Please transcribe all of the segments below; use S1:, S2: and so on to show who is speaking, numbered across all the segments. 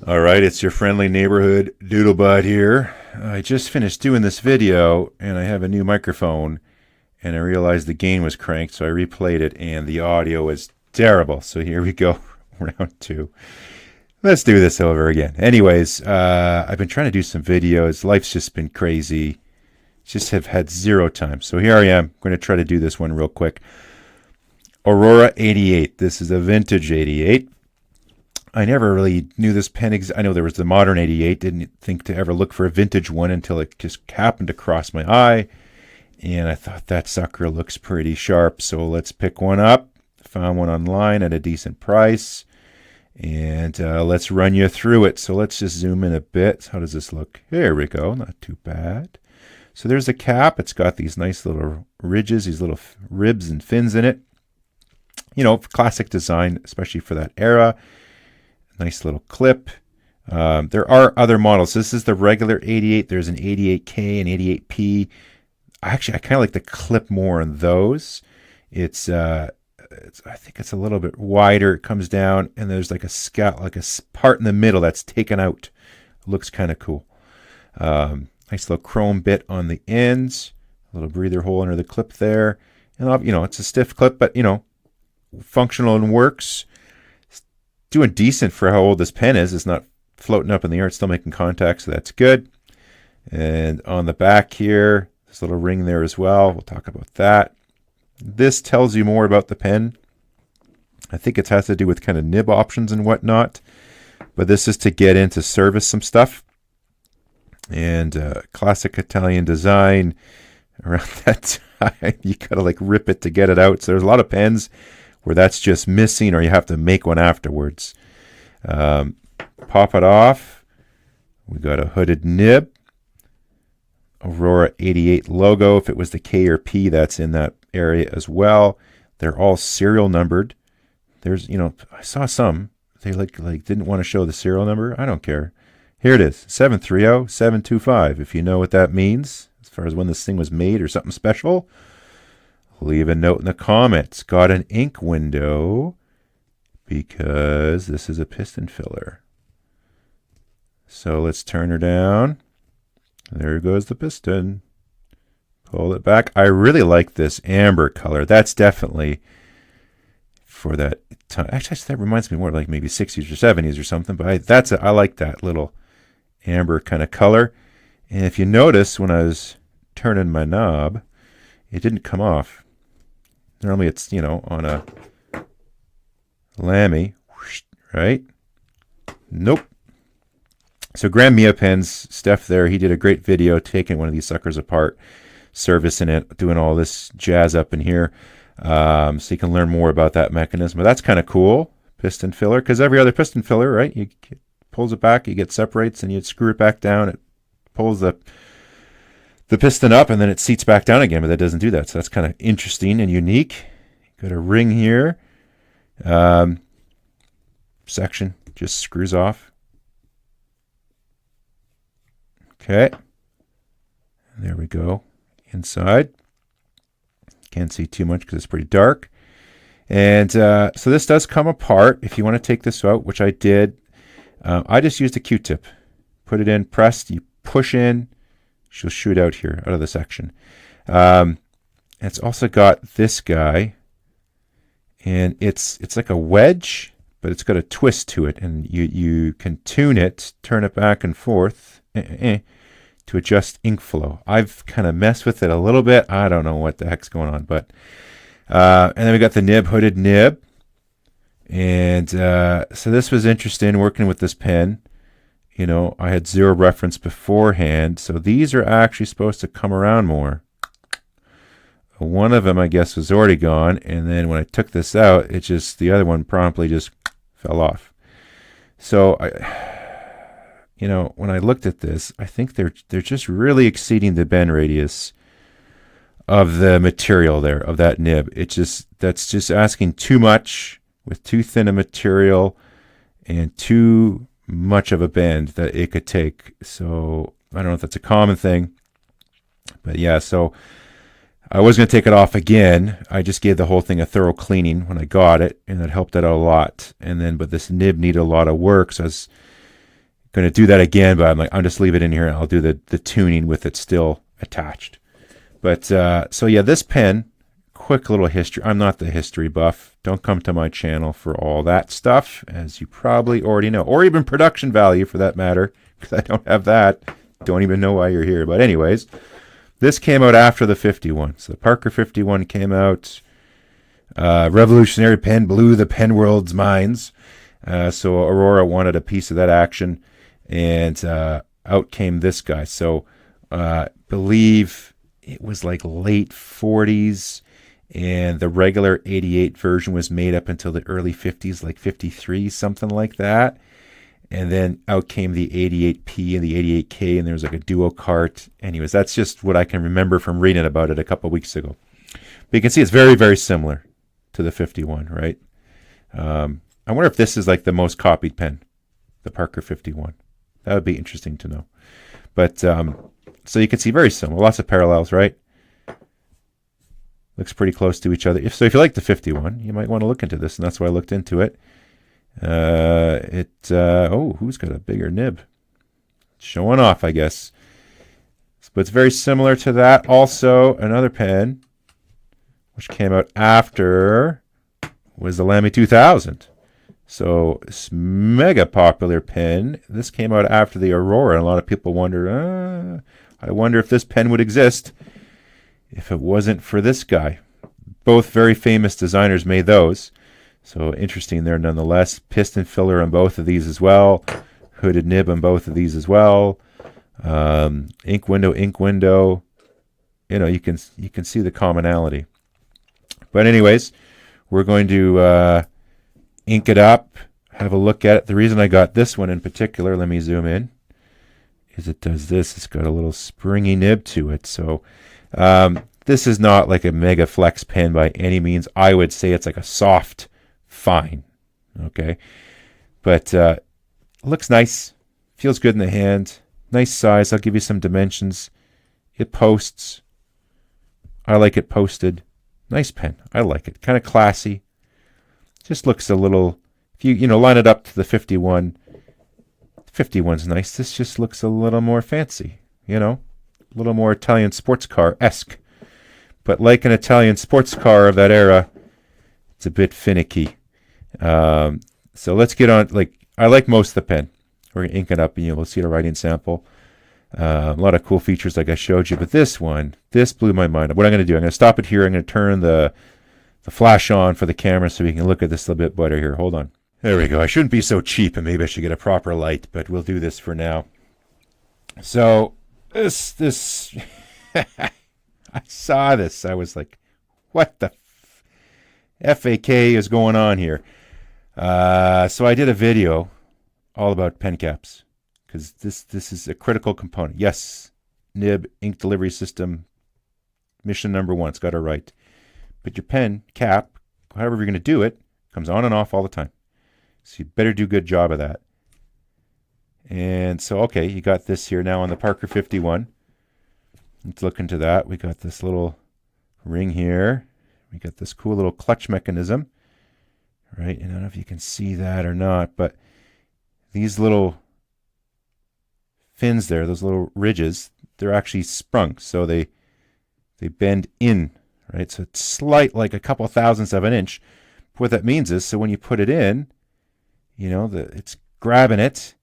S1: All right, it's your friendly neighborhood Doodlebud here. I just finished doing this video and I have a new microphone and I realized the gain was cranked, so I replayed it and the audio was terrible. So here we go, round two. Let's do this over again. Anyways, I've been trying to do some videos. Life's just been crazy. Just have had zero time. So here I am. I'm going to try to do this one real quick. Aurora 88. This is a vintage 88. I never really knew this pen. I know there was the modern 88. Didn't think to ever look for a vintage one until it just happened to cross my eye. And I thought that sucker looks pretty sharp. So let's pick one up. Found one online at a decent price. And let's run you through it. So let's just zoom in a bit. How does this look? Here we go. Not too bad. So there's a cap. It's got these nice little ridges, these little ribs and fins in it. You know, classic design, especially for that era. Nice little clip. There are other models. This is the regular 88. There's an 88K and 88P. Actually, I kind of like the clip more on those. I think it's a little bit wider. It comes down, and there's like a part in the middle that's taken out. It looks kind of cool. Nice little chrome bit on the ends. A little breather hole under the clip there. And you know, it's a stiff clip, but you know, functional and works. Doing decent for how old this pen is. It's not floating up in the air. It's still making contact, so that's good. And on the back here, there's a little ring there as well. We'll talk about that. This tells you more about the pen. I think it has to do with kind of nib options and whatnot. But this is to get in to service some stuff. And classic Italian design. Around that time, you gotta like rip it to get it out. So there's a lot of pens where that's just missing, or you have to make one afterwards. Pop it off. We got a hooded nib. Aurora 88 logo. If it was the K or P, that's in that area as well. They're all serial numbered. There's, you know, I saw some. They like didn't want to show the serial number. I don't care. Here it is, 730-725. If you know what that means, as far as when this thing was made or something special, leave a note in the comments. Got an ink window because this is a piston filler. So let's turn her down. There goes the piston. Pull it back. I really like this amber color. That's definitely for that time. Actually, that reminds me more like maybe 60s or 70s or something. But I like that little amber kind of color. And if you notice, when I was turning my knob, it didn't come off. Normally it's, you know, on a Lamy, right? Nope. So Graham Mia pens, Steph there, he did a great video taking one of these suckers apart, servicing it, doing all this jazz up in here. So you can learn more about that mechanism. But that's kind of cool, piston filler, because every other piston filler, right, you pulls it back, you get separates, and you screw it back down, it pulls the piston up, and then it seats back down again, but that doesn't do that. So that's kind of interesting and unique. Got a ring here. Section just screws off. Okay. There we go. Inside. Can't see too much because it's pretty dark. And so this does come apart. If you want to take this out, which I did, I just used a Q-tip. Put it in, pressed, you push in, she'll shoot out here, out of the section. It's also got this guy, and it's like a wedge, but it's got a twist to it, and you can tune it, turn it back and forth to adjust ink flow. I've kind of messed with it a little bit. I don't know what the heck's going on, but and then we got the nib, hooded nib, and so this was interesting working with this pen. You know, I had zero reference beforehand, so these are actually supposed to come around more. One of them, I guess, was already gone, and then when I took this out, the other one promptly just fell off. So you know, when I looked at this, I think they're just really exceeding the bend radius of the material there, of that nib. That's just asking too much with too thin a material and too much of a bend that it could take. So I don't know if that's a common thing, but yeah, so I was going to take it off again. I just gave the whole thing a thorough cleaning when I got it, and that helped it out a lot. And then, but this nib needed a lot of work, so I was going to do that again, but I'm like, I'll just leave it in here and I'll do the tuning with it still attached. But so yeah, this pen, quick little history. I'm not the history buff. Don't come to my channel for all that stuff, as you probably already know, or even production value for that matter, because I don't have that. Don't even know why you're here. But anyways, this came out after the 51. So the Parker 51 came out. Revolutionary pen, blew the pen world's minds. So Aurora wanted a piece of that action, and out came this guy. So believe it was like late 40s, and the regular 88 version was made up until the early 50s, like 53, something like that. And then out came the 88P and the 88K, and there was like a duo cart. Anyways, that's just what I can remember from reading about it a couple of weeks ago. But you can see it's very, very similar to the 51, right? I wonder if this is like the most copied pen, the Parker 51. That would be interesting to know. But so you can see very similar, lots of parallels, right? Looks pretty close to each other. If you like the 51, you might want to look into this, and that's why I looked into it. Who's got a bigger nib? Showing off, I guess. But it's very similar to that. Also, another pen, which came out after, was the Lamy 2000. So, it's mega popular pen. This came out after the Aurora, and a lot of people wonder, I wonder if this pen would exist if it wasn't for this guy. Both very famous designers made those. So interesting there nonetheless. Piston filler on both of these as well. Hooded nib on both of these as well. Ink window. You know, you can see the commonality. But anyways, we're going to ink it up, have a look at it. The reason I got this one in particular, let me zoom in, is it does this. It's got a little springy nib to it. So this is not like a mega flex pen by any means. I would say it's like a soft fine, okay, but looks nice, feels good in the hand, nice size. I'll give you some dimensions. It posts. I like it posted. Nice pen. I like it. Kind of classy. Just looks a little, if you line it up to the 51, 51's nice. This just looks a little more fancy, a little more Italian sports car-esque. But like an Italian sports car of that era, it's a bit finicky. So let's get on. I like most of the pen. We're going to ink it up, and we'll see the writing sample. A lot of cool features like I showed you. But this blew my mind. What I'm going to do, I'm going to stop it here. I'm going to turn the flash on for the camera so we can look at this a little bit better here. Hold on. There we go. I shouldn't be so cheap, and maybe I should get a proper light, but we'll do this for now. So this I saw this. I was like, what the FAK is going on here? So I did a video all about pen caps, because this is a critical component. Yes, nib, ink delivery system, mission number 1. It's got it right. But your pen cap, however you're going to do it, comes on and off all the time. So you better do a good job of that. And so, okay, you got this here now on the Parker 51. Let's look into that. We got this little ring here. We got this cool little clutch mechanism, right? And I don't know if you can see that or not, but these little fins there, those little ridges, they're actually sprung, so they bend in, right? So it's slight, like a couple thousandths of an inch. But what that means is, so when you put it in, it's grabbing it,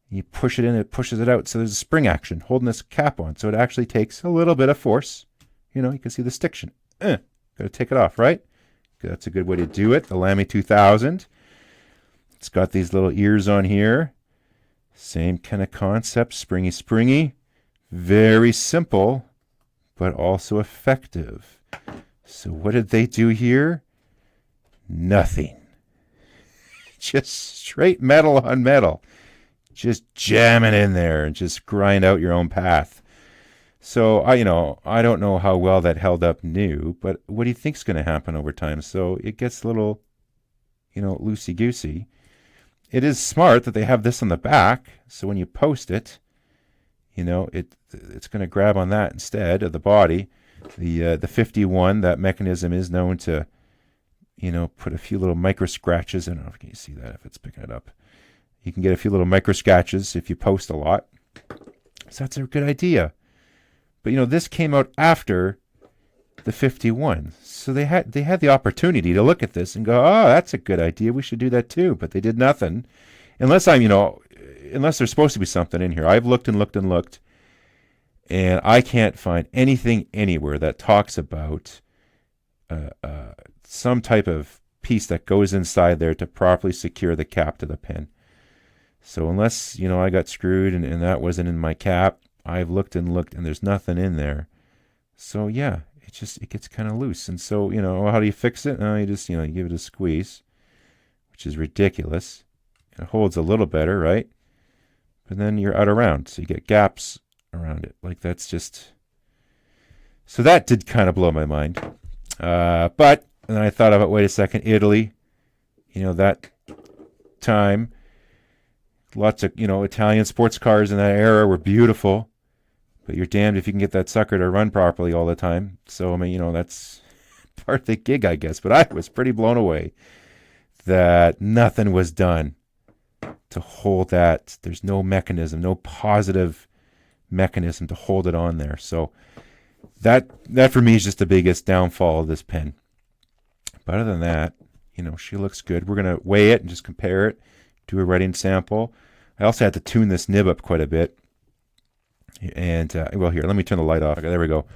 S1: you push it in, it pushes it out. So there's a spring action holding this cap on. So it actually takes a little bit of force. You can see the stiction. Got to take it off, right? That's a good way to do it. The Lamy 2000. It's got these little ears on here. Same kind of concept. Springy. Very simple, but also effective. So what did they do here? Nothing. Just straight metal on metal. Just jam it in there and just grind out your own path. So I don't know how well that held up new, but what do you think's going to happen over time? So it gets a little, loosey-goosey. It is smart that they have this on the back, so when you post it, it's going to grab on that instead of the body. The 51, that mechanism is known to, put a few little micro scratches. I don't know if you can see that, if it's picking it up. You can get a few little micro scratches if you post a lot. So that's a good idea. But this came out after the 51. So they had the opportunity to look at this and go, oh, that's a good idea. We should do that too. But they did nothing. Unless there's supposed to be something in here. I've looked and looked and looked, and I can't find anything anywhere that talks about some type of piece that goes inside there to properly secure the cap to the pen. So unless, I got screwed and that wasn't in my cap, I've looked and looked and there's nothing in there. So yeah, it gets kind of loose. And so, how do you fix it? You just, you give it a squeeze, which is ridiculous. It holds a little better, right? But then you're out of round, so you get gaps around it. Like that's just... So that did kind of blow my mind. But then I thought about, wait a second, Italy, that time, lots of, Italian sports cars in that era were beautiful, but you're damned if you can get that sucker to run properly all the time. So, that's part of the gig, I guess. But I was pretty blown away that nothing was done to hold that. There's no mechanism, no positive mechanism to hold it on there. So that for me is just the biggest downfall of this pen. But other than that, she looks good. We're going to weigh it and just compare it, do a writing sample. I also had to tune this nib up quite a bit. And, well, here, let me turn the light off. Okay, there we go.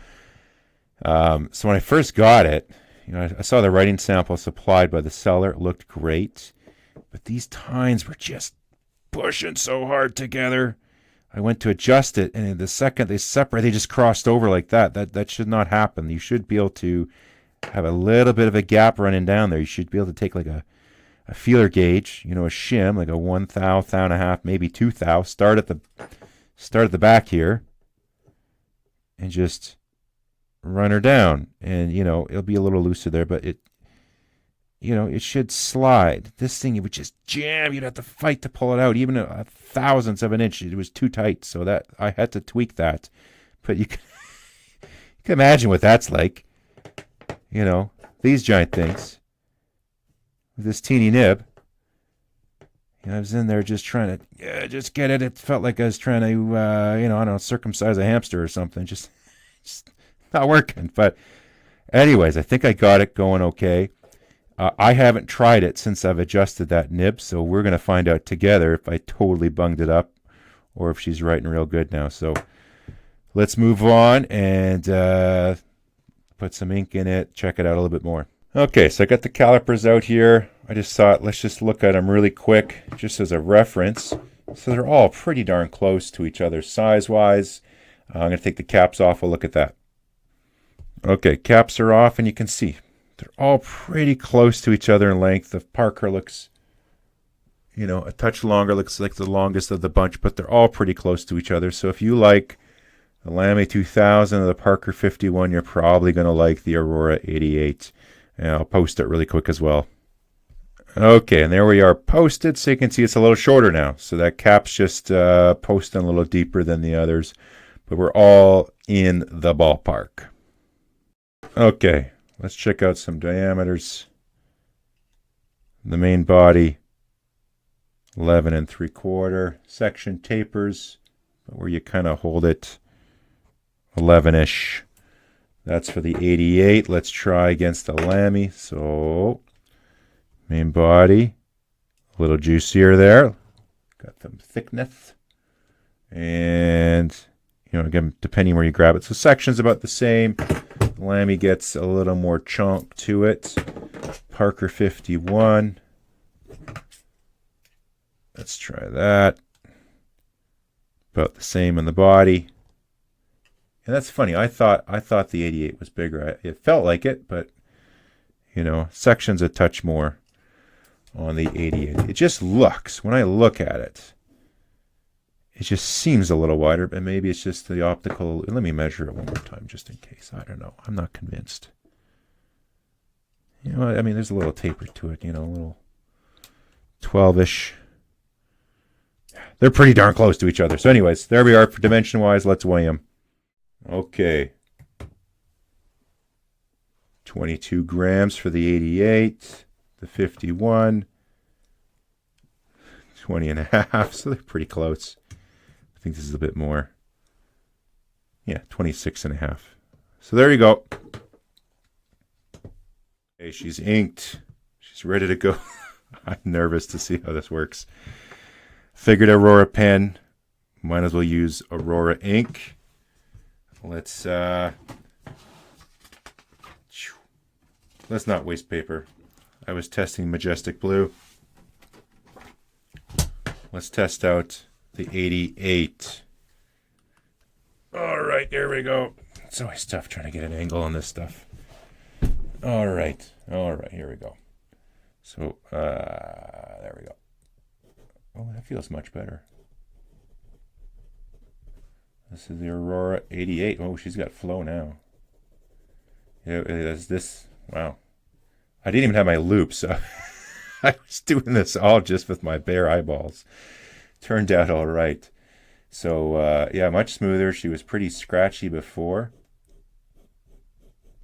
S1: So when I first got it, I saw the writing sample supplied by the seller. It looked great. But these tines were just pushing so hard together. I went to adjust it, and the second they separate, they just crossed over like that. That should not happen. You should be able to have a little bit of a gap running down there. You should be able to take like a feeler gauge, a shim, like a 1 thou, thou and a half, maybe 2 thou. Start at the back here, and just run her down. And it'll be a little looser there, but it should slide. This thing, it would just jam. You'd have to fight to pull it out. Even a thousandth of an inch, it was too tight. So that I had to tweak that. But you can imagine what that's like. These giant things with this teeny nib. I was in there just trying to just get it. It felt like I was trying to, I don't know, circumcise a hamster or something. Just not working. But anyways, I think I got it going okay. I haven't tried it since I've adjusted that nib, so we're going to find out together if I totally bunged it up or if she's writing real good now. So let's move on and put some ink in it, check it out a little bit more. Okay, so I got the calipers out here. I just thought, let's just look at them really quick, just as a reference. So they're all pretty darn close to each other size-wise. I'm going to take the caps off. We'll look at that. Okay, caps are off, and you can see they're all pretty close to each other in length. The Parker looks, a touch longer, looks like the longest of the bunch, but they're all pretty close to each other. So if you like the Lamy 2000 or the Parker 51, you're probably going to like the Aurora 88. And I'll post it really quick as well. Okay, and there we are posted. So you can see it's a little shorter now. So that cap's just posting a little deeper than the others. But we're all in the ballpark. Okay, let's check out some diameters. The main body, 11 3/4. Section tapers, where you kind of hold it, 11-ish. That's for the 88. Let's try against the Lamy. So, main body, a little juicier there. Got some thickness. And, again, depending where you grab it. So, section's about the same. The Lamy gets a little more chunk to it. Parker 51. Let's try that. About the same in the body. And that's funny. I thought the 88 was bigger. It felt like it, but section's a touch more on the 88. It just looks, when I look at it, it just seems a little wider, but maybe it's just the optical. Let me measure it one more time just in case. I don't know. I'm not convinced. There's a little taper to it, a little 12-ish. They're pretty darn close to each other. So anyways, there we are for dimension-wise. Let's weigh them. Okay. 22 grams for the 88, the 51, 20 and a half, so they're pretty close. I think this is a bit more. Yeah, 26 and a half. So there you go. Okay, she's inked. She's ready to go. I'm nervous to see how this works. Figured Aurora pen. Might as well use Aurora ink. Let's not waste paper. I was testing Majestic Blue. Let's test out the 88. All right, there we go. It's always tough trying to get an angle on this stuff. All right, here we go. So, there we go. Oh, that feels much better. This is the Aurora 88. Oh, she's got flow now. Yeah, that's this. Wow. I didn't even have my loop, so I was doing this all just with my bare eyeballs. Turned out all right. So, yeah, much smoother. She was pretty scratchy before.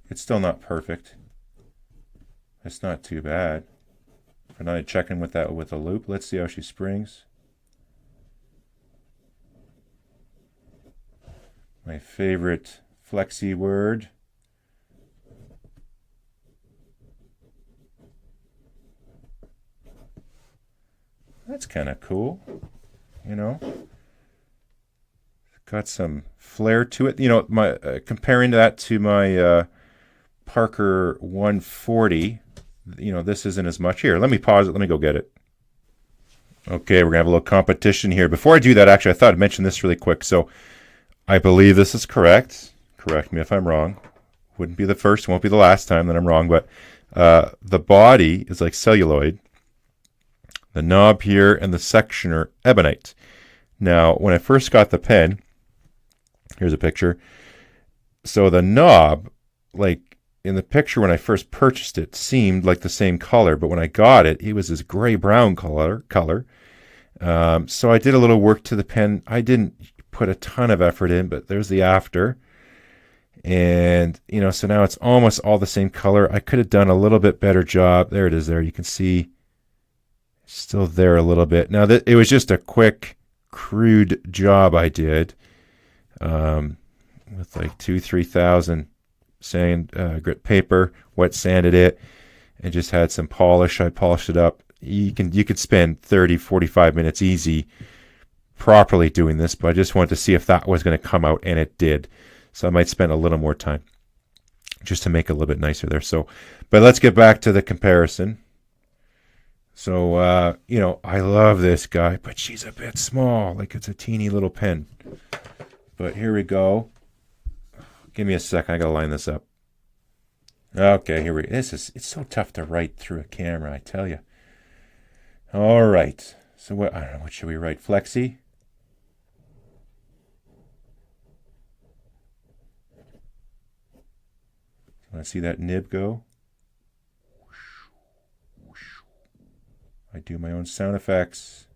S1: It's still not perfect. It's not too bad. For now, checking with that with a loop. Let's see how she springs. My favorite flexi word. That's kind of cool, you know. Got some flair to it. You know, my comparing that to my Parker 140. You know, this isn't as much. Here, let me pause it. Let me go get it. Okay, we're gonna have a little competition here. Before I do that, actually, I thought I'd mention this really quick. So, I believe this is correct. Correct me if I'm wrong. Wouldn't be the first, won't be the last time that I'm wrong. But the body is like celluloid. The knob here and the sectioner ebonite. Now, when I first got the pen, here's a picture. So the knob, like in the picture when I first purchased it, seemed like the same color, but when I got it, it was this gray-brown color. So I did a little work to the pen. I didn't put a ton of effort in, but there's the after. And, you know, so now it's almost all the same color. I could have done a little bit better job. There it is there. You can see still there a little bit. Now, it was just a quick, crude job I did with like 2,000-3,000 sand grit paper, wet sanded it, and just had some polish. I polished it up. You could spend 30-45 minutes easy properly doing this, but I just wanted to see if that was going to come out, and it did. So I might spend a little more time just to make it a little bit nicer there. So, but let's get back to the comparison. So, you know, I love this guy, but she's a bit small. Like it's a teeny little pen. But here we go. Give me a second. I got to line this up. Okay, here we go. It's so tough to write through a camera, I tell you. All right. So what, I don't know, what should we write? Flexi? Want to see that nib go? I do my own sound effects.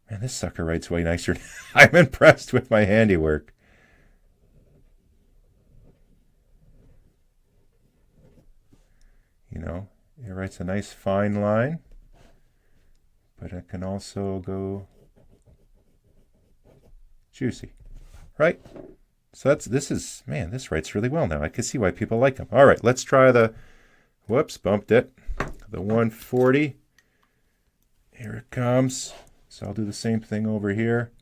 S1: Man, this sucker writes way nicer. I'm impressed with my handiwork. You know, it writes a nice fine line, but it can also go juicy, right? So this writes really well now. I can see why people like them. All right, let's try the, whoops, bumped it. The 140. Here it comes. So I'll do the same thing over here.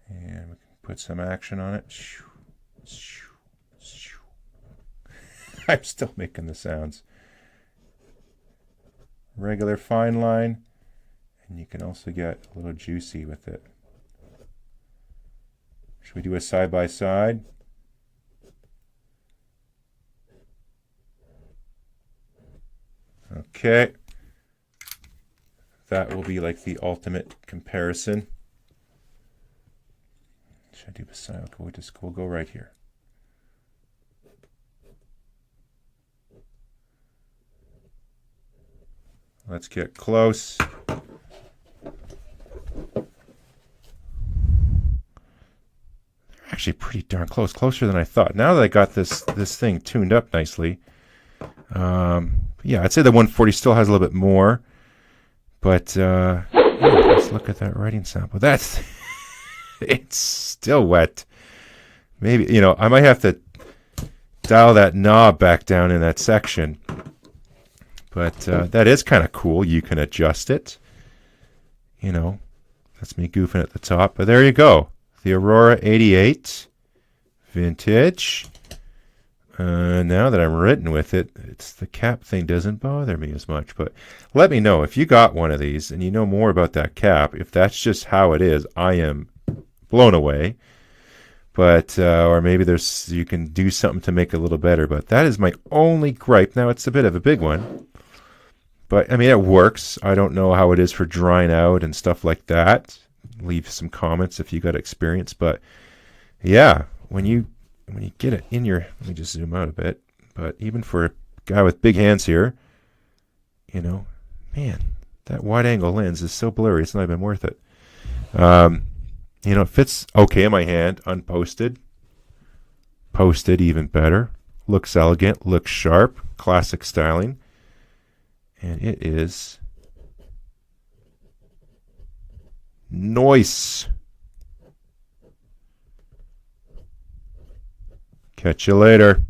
S1: And we can put some action on it. I'm still making the sounds. Regular fine line, and you can also get a little juicy with it. Should we do a side by side? Okay. That will be like the ultimate comparison. Should I do beside? Okay, we'll go right here. Let's get close. Actually pretty darn close, closer than I thought. Now that I got this thing tuned up nicely, yeah, I'd say the 140 still has a little bit more, but yeah, let's look at that writing sample. That's it's still wet. Maybe, you know, I might have to dial that knob back down in that section, but that is kind of cool. You can adjust it. You know, that's me goofing at the top, but there you go. The Aurora 88 vintage. Now that I'm written with it, it's the cap thing doesn't bother me as much. But let me know if you got one of these and you know more about that cap. If that's just how it is, I am blown away. But or maybe you can do something to make it a little better. But that is my only gripe. Now it's a bit of a big one, but I mean it works. I don't know how it is for drying out and stuff like that. Leave some comments if you got experience. But yeah, when you get it in your, let me just zoom out a bit, but even for a guy with big hands here, you know, man, that wide angle lens is so blurry, it's not even worth it. You know, it fits okay in my hand, unposted. Posted, even better. Looks elegant, looks sharp, classic styling. And it is nice. Catch you later.